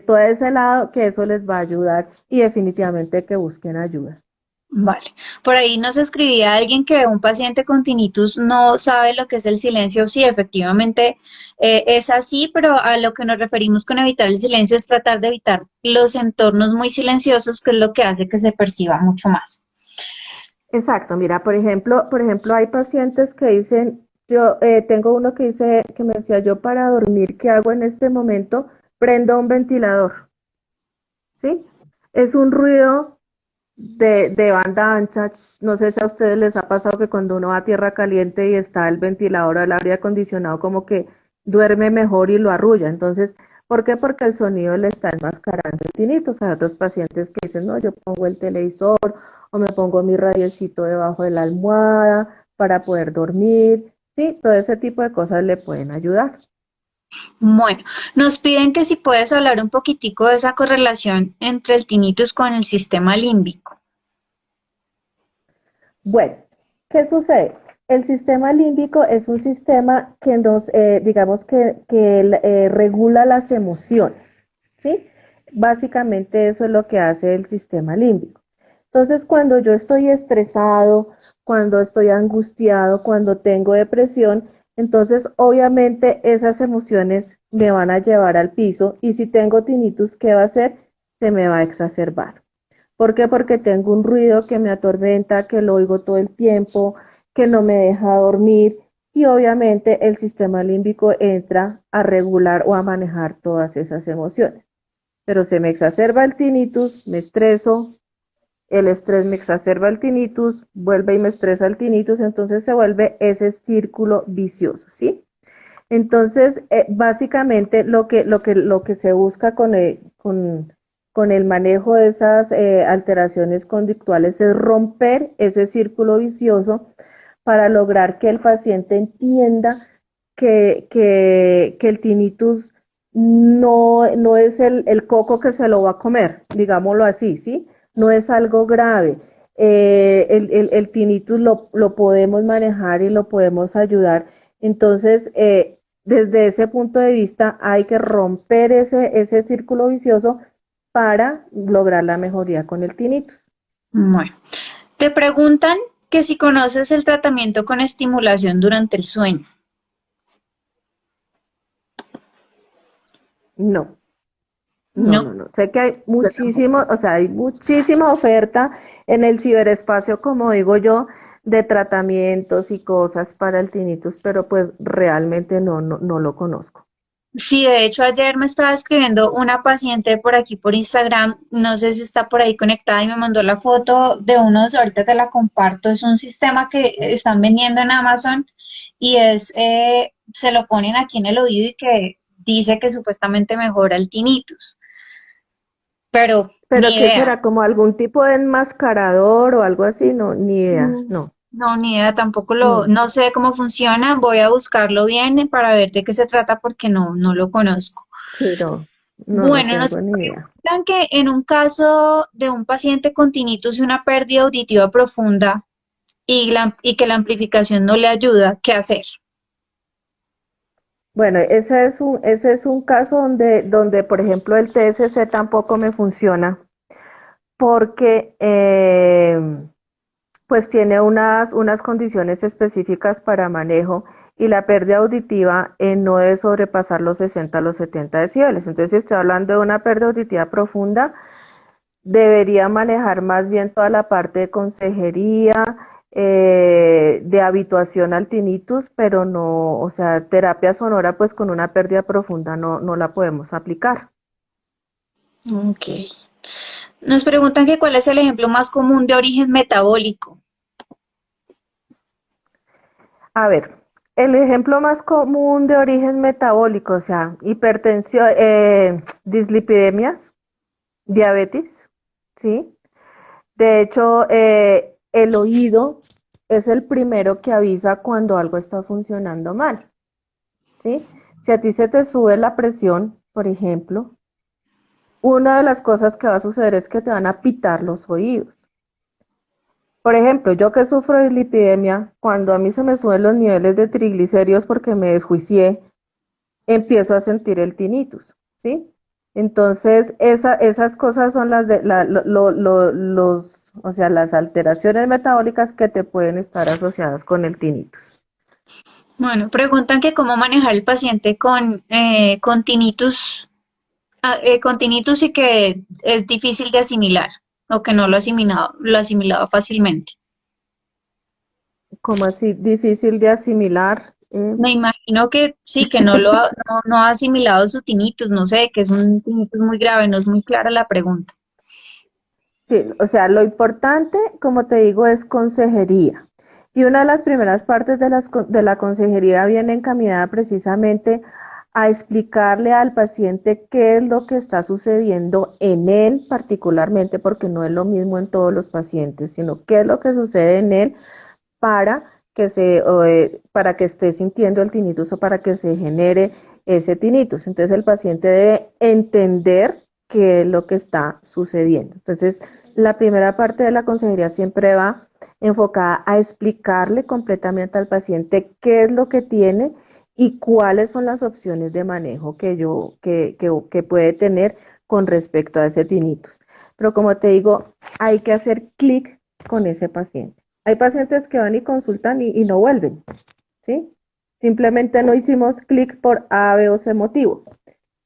todo ese lado, que eso les va a ayudar y definitivamente que busquen ayuda. Vale. Por ahí nos escribía alguien que un paciente con tinnitus no sabe lo que es el silencio. Sí, efectivamente es así, pero a lo que nos referimos con evitar el silencio es tratar de evitar los entornos muy silenciosos, que es lo que hace que se perciba mucho más. Exacto, mira, por ejemplo, hay pacientes que dicen, yo tengo uno que dice, que me decía, yo para dormir, ¿qué hago en este momento? Prendo un ventilador, ¿sí? Es un ruido de banda ancha. No sé si a ustedes les ha pasado que cuando uno va a tierra caliente y está el ventilador o el aire acondicionado, como que duerme mejor y lo arrulla. Entonces, ¿por qué? Porque el sonido le está enmascarando el tinnitus. Hay otros pacientes que dicen, no, yo pongo el televisor o me pongo mi radiecito debajo de la almohada para poder dormir. Sí, todo ese tipo de cosas le pueden ayudar. Bueno, nos piden que si puedes hablar un poquitico de esa correlación entre el tinnitus con el sistema límbico. Bueno, ¿qué sucede? El sistema límbico es un sistema que digamos que regula las emociones, ¿sí? Básicamente eso es lo que hace el sistema límbico. Entonces, cuando yo estoy estresado, cuando estoy angustiado, cuando tengo depresión, entonces obviamente esas emociones me van a llevar al piso y si tengo tinnitus, ¿qué va a hacer? Se me va a exacerbar. ¿Por qué? Porque tengo un ruido que me atormenta, que lo oigo todo el tiempo, que no me deja dormir y obviamente el sistema límbico entra a regular o a manejar todas esas emociones. Pero se me exacerba el tinnitus, me estreso, el estrés me exacerba el tinnitus, vuelve y me estresa el tinnitus, entonces se vuelve ese círculo vicioso, ¿sí? Entonces, básicamente lo que se busca con el manejo de esas alteraciones conductuales es romper ese círculo vicioso para lograr que el paciente entienda que el tinnitus no es el coco que se lo va a comer, digámoslo así, ¿sí? No es algo grave. El tinnitus lo podemos manejar y lo podemos ayudar. Entonces, desde ese punto de vista, hay que romper ese círculo vicioso para lograr la mejoría con el tinnitus. Bueno, te preguntan que si conoces el tratamiento con estimulación durante el sueño. No, no, No. no, no. Sé que hay muchísimo, o sea, hay muchísima oferta en el ciberespacio, como digo yo, de tratamientos y cosas para el tinnitus, pero pues realmente no lo conozco. Sí, de hecho ayer me estaba escribiendo una paciente por aquí por Instagram, no sé si está por ahí conectada y me mandó la foto de unos, ahorita te la comparto, es un sistema que están vendiendo en Amazon y se lo ponen aquí en el oído y que dice que supuestamente mejora el tinnitus, pero Pero ni ¿qué idea. será? ¿Como algún tipo de enmascarador o algo así? No, ni idea, Mm, no, No, ni idea, tampoco no, no sé cómo funciona, voy a buscarlo bien para ver de qué se trata porque no lo conozco. sí, no Bueno, nos tengo ni idea. preguntan que en un caso de un paciente con tinnitus y una pérdida auditiva profunda y que la amplificación no le ayuda, ¿qué hacer? Bueno, ese es un caso donde, por ejemplo, el TSC tampoco me funciona porque pues tiene unas condiciones específicas para manejo y la pérdida auditiva no debe sobrepasar los 60 a los 70 decibeles. Entonces, si estoy hablando de una pérdida auditiva profunda, debería manejar más bien toda la parte de consejería, de habituación al tinnitus, pero no, o sea, terapia sonora, pues con una pérdida profunda no la podemos aplicar. Ok. Nos preguntan que cuál es el ejemplo más común de origen metabólico. A ver, el ejemplo más común de origen metabólico, o sea, hipertensión, dislipidemias, diabetes, ¿sí? De hecho, el oído es el primero que avisa cuando algo está funcionando mal, ¿sí? Si a ti se te sube la presión, por ejemplo, una de las cosas que va a suceder es que te van a pitar los oídos. Por ejemplo, yo que sufro de dislipidemia, cuando a mí se me suben los niveles de triglicéridos porque me desjuicié, empiezo a sentir el tinnitus, ¿sí? Entonces, esas cosas son las de o sea, las alteraciones metabólicas que te pueden estar asociadas con el tinnitus. Bueno, preguntan que cómo manejar el paciente con tinnitus y que es difícil de asimilar o que no lo ha asimilado fácilmente. Como así difícil de asimilar. Me imagino que sí, que no ha asimilado su tinnitus, no sé, que es un tinnitus muy grave, no es muy clara la pregunta. Sí, o sea, lo importante, como te digo, es consejería. Y una de las primeras partes de la consejería viene encaminada precisamente a explicarle al paciente qué es lo que está sucediendo en él particularmente, porque no es lo mismo en todos los pacientes, sino qué es lo que sucede en él para para que esté sintiendo el tinnitus o para que se genere ese tinnitus. Entonces el paciente debe entender qué es lo que está sucediendo. Entonces, la primera parte de la consejería siempre va enfocada a explicarle completamente al paciente qué es lo que tiene y cuáles son las opciones de manejo que puede tener con respecto a ese tinnitus. Pero como te digo, hay que hacer clic con ese paciente. Hay pacientes que van y consultan y no vuelven, ¿sí? Simplemente no hicimos clic por A, B o C motivo,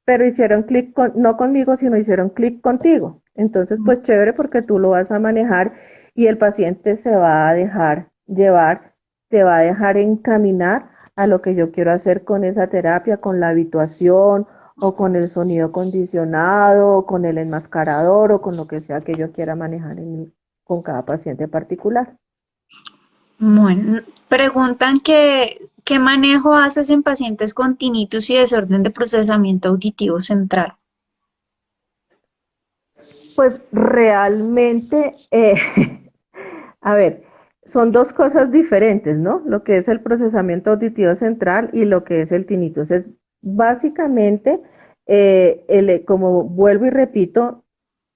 pero hicieron clic no conmigo, sino hicieron clic contigo. Entonces, pues chévere porque tú lo vas a manejar y el paciente se va a dejar llevar, te va a dejar encaminar a lo que yo quiero hacer con esa terapia, con la habituación o con el sonido condicionado o con el enmascarador o con lo que sea que yo quiera manejar con cada paciente particular. Bueno, preguntan que ¿qué manejo haces en pacientes con tinnitus y desorden de procesamiento auditivo central? Pues realmente, a ver, son dos cosas diferentes, ¿no? Lo que es el procesamiento auditivo central y lo que es el tinnitus. Es básicamente, como vuelvo y repito,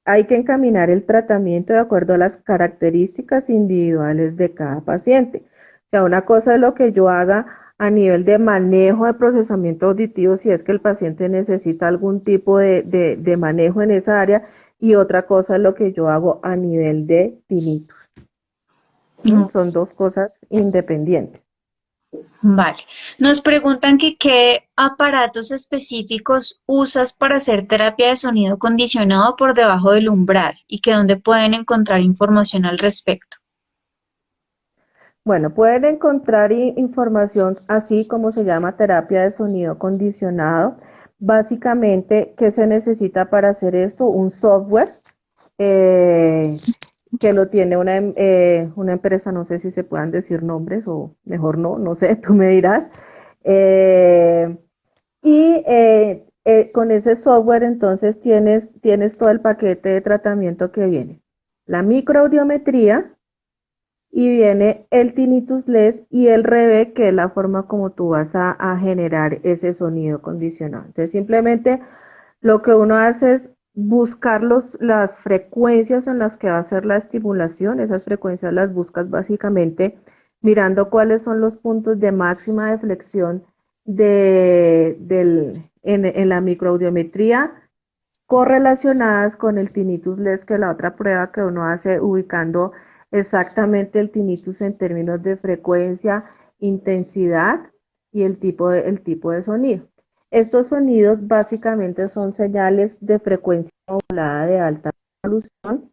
hay que encaminar el tratamiento de acuerdo a las características individuales de cada paciente. O sea, una cosa es lo que yo haga a nivel de manejo de procesamiento auditivo, si es que el paciente necesita algún tipo de manejo en esa área, y otra cosa es lo que yo hago a nivel de tinnitus. ¿Mm? No, Son dos cosas independientes. vale. Nos preguntan que qué aparatos específicos usas para hacer terapia de sonido condicionado por debajo del umbral y que dónde pueden encontrar información al respecto. Bueno, pueden encontrar información así como se llama terapia de sonido condicionado. Básicamente, ¿qué se necesita para hacer esto? Un software eh, que lo tiene una empresa, no sé si se puedan decir nombres o mejor no, no sé, tú me dirás. Eh, con ese software entonces tienes todo el paquete de tratamiento que viene. La microaudiometría, y viene el tinnitus less y el reverb, que es la forma como tú vas a generar ese sonido condicionado. Entonces, simplemente lo que uno hace es buscar las frecuencias en las que va a ser la estimulación. Esas frecuencias las buscas básicamente mirando cuáles son los puntos de máxima deflexión en la microaudiometría correlacionadas con el tinnitus less, que es la otra prueba que uno hace ubicando exactamente el tinnitus en términos de frecuencia, intensidad y el tipo de sonido. Estos sonidos básicamente son señales de frecuencia modulada de alta resolución.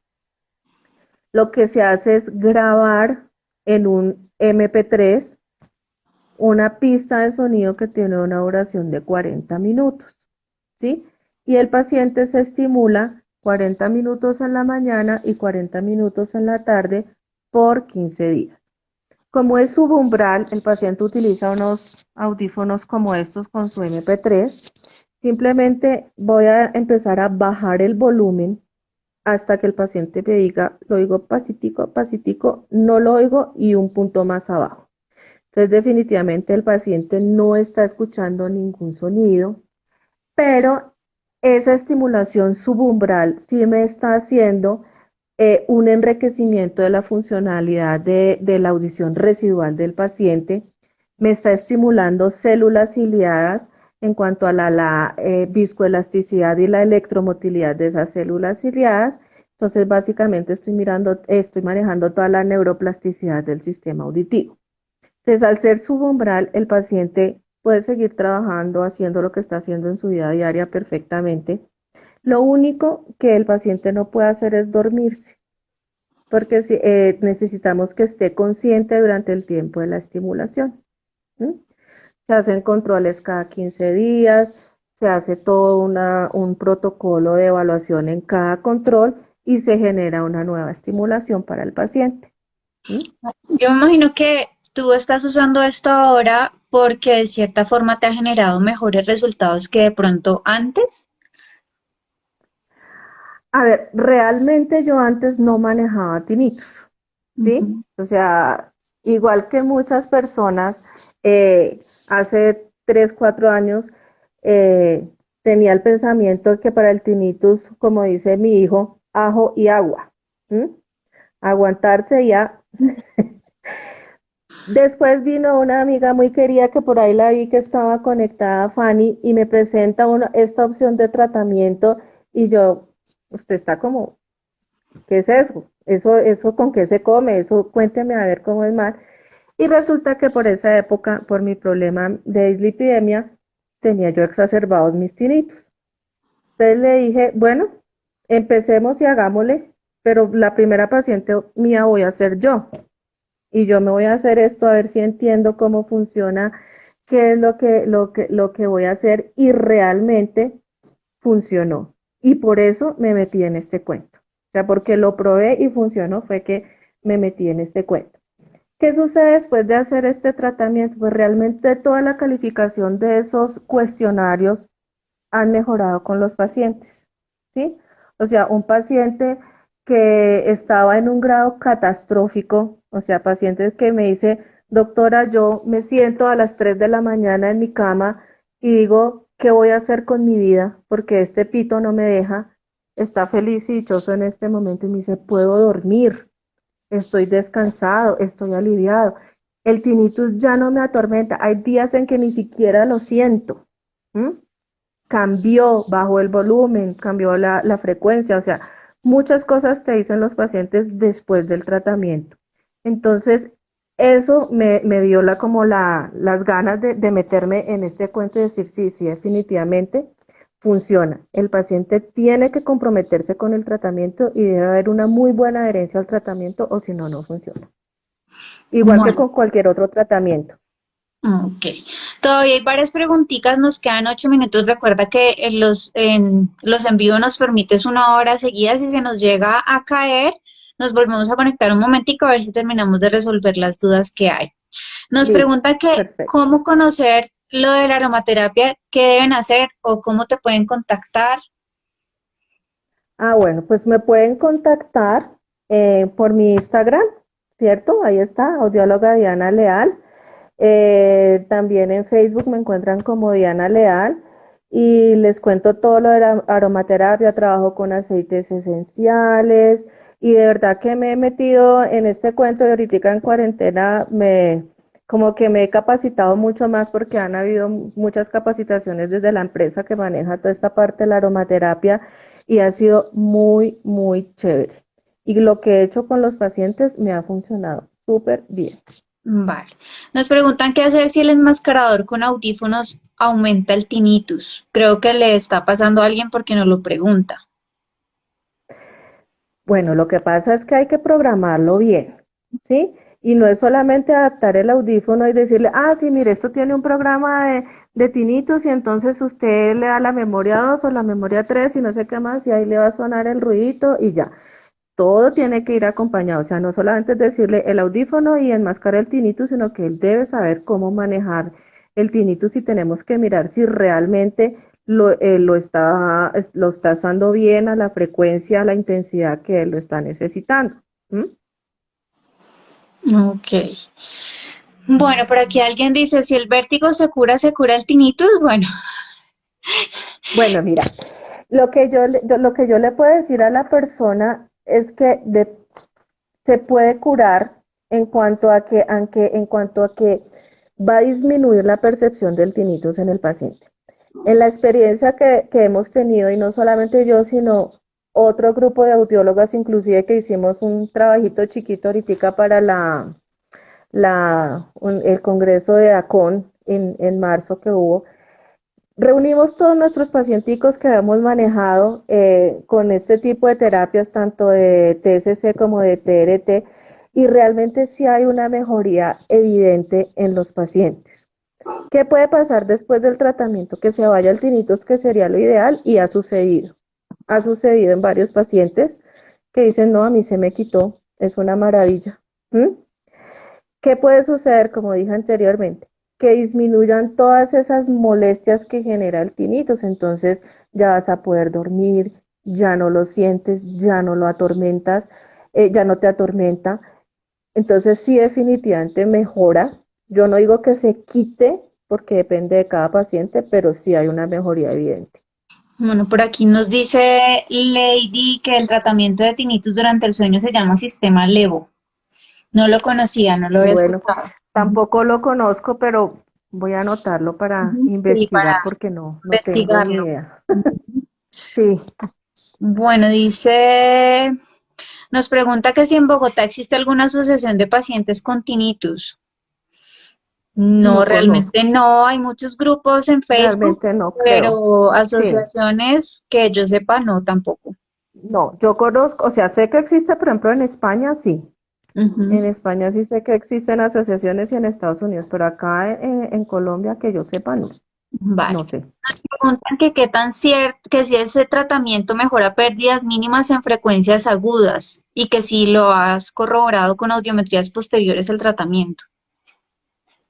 Lo que se hace es grabar en un MP3 una pista de sonido que tiene una duración de 40 minutos, ¿sí? Y el paciente se estimula 40 minutos en la mañana y 40 minutos en la tarde por 15 días. Como es subumbral, el paciente utiliza unos audífonos como estos con su MP3. Simplemente voy a empezar a bajar el volumen hasta que el paciente me diga, lo oigo pasitico, pasitico, no lo oigo y un punto más abajo. Entonces, definitivamente el paciente no está escuchando ningún sonido, pero esa estimulación subumbral sí me está haciendo un enriquecimiento de la funcionalidad de la audición residual del paciente, me está estimulando células ciliadas en cuanto a la viscoelasticidad y la electromotilidad de esas células ciliadas. Entonces, básicamente estoy manejando toda la neuroplasticidad del sistema auditivo. Entonces, al ser subumbral, el paciente puede seguir trabajando, haciendo lo que está haciendo en su vida diaria perfectamente. Lo único que el paciente no puede hacer es dormirse, porque necesitamos que esté consciente durante el tiempo de la estimulación. ¿Mm? Se hacen controles cada 15 días, se hace todo un protocolo de evaluación en cada control y se genera una nueva estimulación para el paciente. ¿Mm? Yo me imagino que tú estás usando esto ahora porque de cierta forma te ha generado mejores resultados que de pronto antes. A ver, realmente yo antes no manejaba tinnitus, ¿sí? Ujú. O sea, igual que muchas personas, hace 3, 4 años tenía el pensamiento que para el tinnitus, como dice mi hijo, ajo y agua, ¿m? Aguantarse ya. Después vino una amiga muy querida que por ahí la vi que estaba conectada a Fanny y me presenta esta opción de tratamiento y yo, usted está como, ¿qué es eso? Eso con qué se come, eso cuénteme a ver cómo es más. Y resulta que por esa época, por mi problema de dislipidemia, tenía yo exacerbados mis tinitos. Entonces le dije, bueno, empecemos y hagámosle, pero la primera paciente mía voy a ser yo. Y yo me voy a hacer esto a ver si entiendo cómo funciona, qué es lo que voy a hacer y realmente funcionó. Y por eso me metí en este cuento. O sea, porque lo probé y funcionó, fue que me metí en este cuento. ¿Qué sucede después de hacer este tratamiento? Pues realmente toda la calificación de esos cuestionarios han mejorado con los pacientes, ¿sí? O sea, un paciente que estaba en un grado catastrófico, o sea, pacientes que me dice, doctora, yo me siento a las 3 de la mañana en mi cama y digo, ¿qué voy a hacer con mi vida? Porque este pito no me deja, está feliz y dichoso en este momento y me dice, puedo dormir, estoy descansado, estoy aliviado. El tinnitus ya no me atormenta, hay días en que ni siquiera lo siento. ¿Mm? Cambió, bajó el volumen, cambió la frecuencia, o sea, muchas cosas te dicen los pacientes después del tratamiento. Entonces, eso me dio las ganas de meterme en este cuento y decir, sí, sí, definitivamente funciona. El paciente tiene que comprometerse con el tratamiento y debe haber una muy buena adherencia al tratamiento o si no, no funciona. Igual que Bueno, con cualquier otro tratamiento. ok. Todavía hay varias preguntitas, nos quedan 8 minutos. Recuerda que los en vivo nos permites 1 hora seguida. Si se nos llega a caer, nos volvemos a conectar un momentico a ver si terminamos de resolver las dudas que hay. Nos Listo, pregunta que perfecto. cómo conocer lo de la aromaterapia, qué deben hacer o cómo te pueden contactar. Ah, bueno, pues me pueden contactar por mi Instagram, ¿cierto? Ahí está, audióloga Diana Leal. También en Facebook me encuentran como Diana Leal y les cuento todo lo de la aromaterapia, trabajo con aceites esenciales y de verdad que me he metido en este cuento y ahorita en cuarentena como que me he capacitado mucho más porque han habido muchas capacitaciones desde la empresa que maneja toda esta parte de la aromaterapia y ha sido muy, muy chévere. Y lo que he hecho con los pacientes me ha funcionado súper bien. Vale. Nos preguntan qué hacer si el enmascarador con audífonos aumenta el tinnitus. Creo que le está pasando a alguien porque nos lo pregunta. Bueno, lo que pasa es que hay que programarlo bien, ¿sí? Y no es solamente adaptar el audífono y decirle, ah, sí, mire, esto tiene un programa de tinnitus y entonces usted le da la memoria 2 o la memoria 3 y no sé qué más y ahí le va a sonar el ruidito y ya. Todo tiene que ir acompañado, o sea, no solamente es decirle el audífono y enmascarar el tinnitus, sino que él debe saber cómo manejar el tinnitus y tenemos que mirar si realmente lo está usando bien a la frecuencia, a la intensidad que él lo está necesitando. ¿Mm? Ok. Bueno, por aquí alguien dice, si el vértigo se cura el tinnitus. Bueno, Bueno, mira, lo que yo le puedo decir a la persona es que se puede curar en cuanto a que va a disminuir la percepción del tinnitus en el paciente. En la experiencia que hemos tenido, y no solamente yo, sino otro grupo de audiólogas, inclusive que hicimos un trabajito chiquito ahorita para el congreso de ACON en marzo que hubo, reunimos todos nuestros pacienticos que hemos manejado con este tipo de terapias, tanto de TSC como de TRT, y realmente sí hay una mejoría evidente en los pacientes. ¿Qué puede pasar después del tratamiento? Que se vaya el tinnitus, que sería lo ideal, y ha sucedido. Ha sucedido en varios pacientes que dicen, no, a mí se me quitó, es una maravilla. ¿Mm? ¿Qué puede suceder, como dije anteriormente? Que disminuyan todas esas molestias que genera el tinnitus, entonces ya vas a poder dormir, ya no lo sientes, ya no lo atormentas, ya no te atormenta. Entonces sí definitivamente mejora. Yo no digo que se quite porque depende de cada paciente, pero sí hay una mejoría evidente. bueno, por aquí nos dice Lady que el tratamiento de tinnitus durante el sueño se llama sistema Levo. No lo conocía, no lo había Bueno, escuchado. Ujú, tampoco lo conozco, pero voy a anotarlo para ujú. Sí, para investigar porque no tengo ni investigarlo. idea. Ujú. Sí. Bueno, nos pregunta que si en Bogotá existe alguna asociación de pacientes con tinnitus. No, No conozco, realmente no. Hay muchos grupos en Facebook, realmente no creo. pero Sí, asociaciones que yo sepa, no tampoco. No, yo conozco, o sea, sé que existe, por ejemplo, en España sí. Ujú. En España sí sé que existen asociaciones y en Estados Unidos, pero acá en Colombia que yo sepa no, Vale. no sé. Preguntan que qué tan cierto, que si ese tratamiento mejora pérdidas mínimas en frecuencias agudas y que si lo has corroborado con audiometrías posteriores al tratamiento.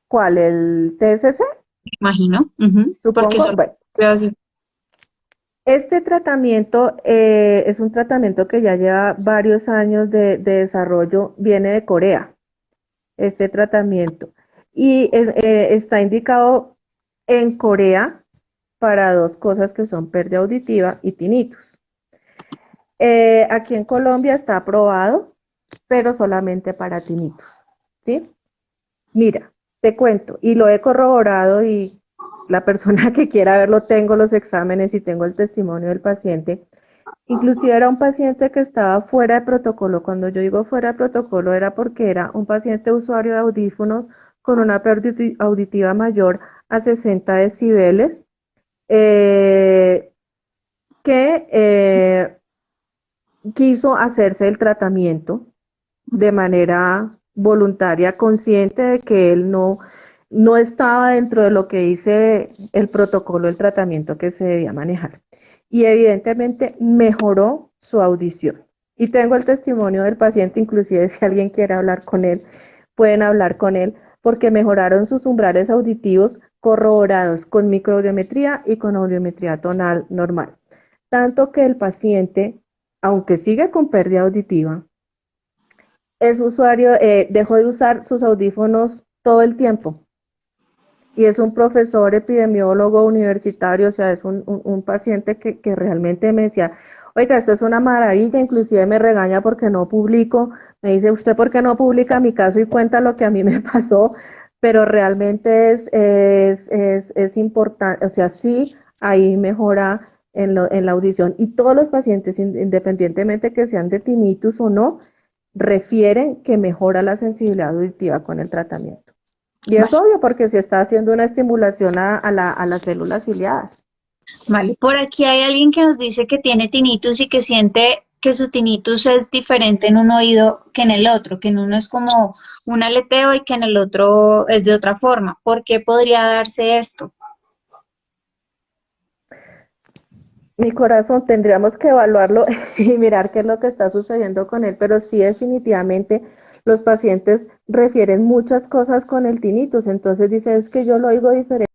¿Cuál? ¿El TSC? Me imagino, ujú, porque Supongo. solo Bueno, veo así. este tratamiento es un tratamiento que ya lleva varios años de desarrollo, viene de Corea, este tratamiento. Y está indicado en Corea para dos cosas que son pérdida auditiva y tinnitus. Aquí en Colombia está aprobado, pero solamente para tinnitus, ¿sí? Mira, te cuento, y lo he corroborado y la persona que quiera verlo, tengo los exámenes y tengo el testimonio del paciente. Inclusive era un paciente que estaba fuera de protocolo. Cuando yo digo fuera de protocolo era porque era un paciente usuario de audífonos con una pérdida auditiva mayor a 60 decibeles, eh, que quiso hacerse el tratamiento de manera voluntaria, consciente de que él no estaba dentro de lo que dice el protocolo del tratamiento que se debía manejar. Y evidentemente mejoró su audición. Y tengo el testimonio del paciente, inclusive si alguien quiere hablar con él, pueden hablar con él, porque mejoraron sus umbrales auditivos corroborados con microaudiometría y con audiometría tonal normal. Tanto que el paciente, aunque sigue con pérdida auditiva, es usuario, dejó de usar sus audífonos todo el tiempo y es un profesor epidemiólogo universitario, o sea, es un paciente que realmente me decía, oiga, esto es una maravilla, inclusive me regaña porque no publico, me dice, ¿usted por qué no publica mi caso y cuenta lo que a mí me pasó? Pero realmente es importante, o sea, sí, ahí mejora en la audición y todos los pacientes, independientemente que sean de tinnitus o no, refieren que mejora la sensibilidad auditiva con el tratamiento. Y es Vale, obvio porque se está haciendo una estimulación a las células ciliadas. vale. Por aquí hay alguien que nos dice que tiene tinnitus y que siente que su tinnitus es diferente en un oído que en el otro, que en uno es como un aleteo y que en el otro es de otra forma. ¿Por qué podría darse esto? Mi corazón, tendríamos que evaluarlo y mirar qué es lo que está sucediendo con él, pero sí definitivamente los pacientes refieren muchas cosas con el tinnitus, entonces dice, es que yo lo oigo diferente.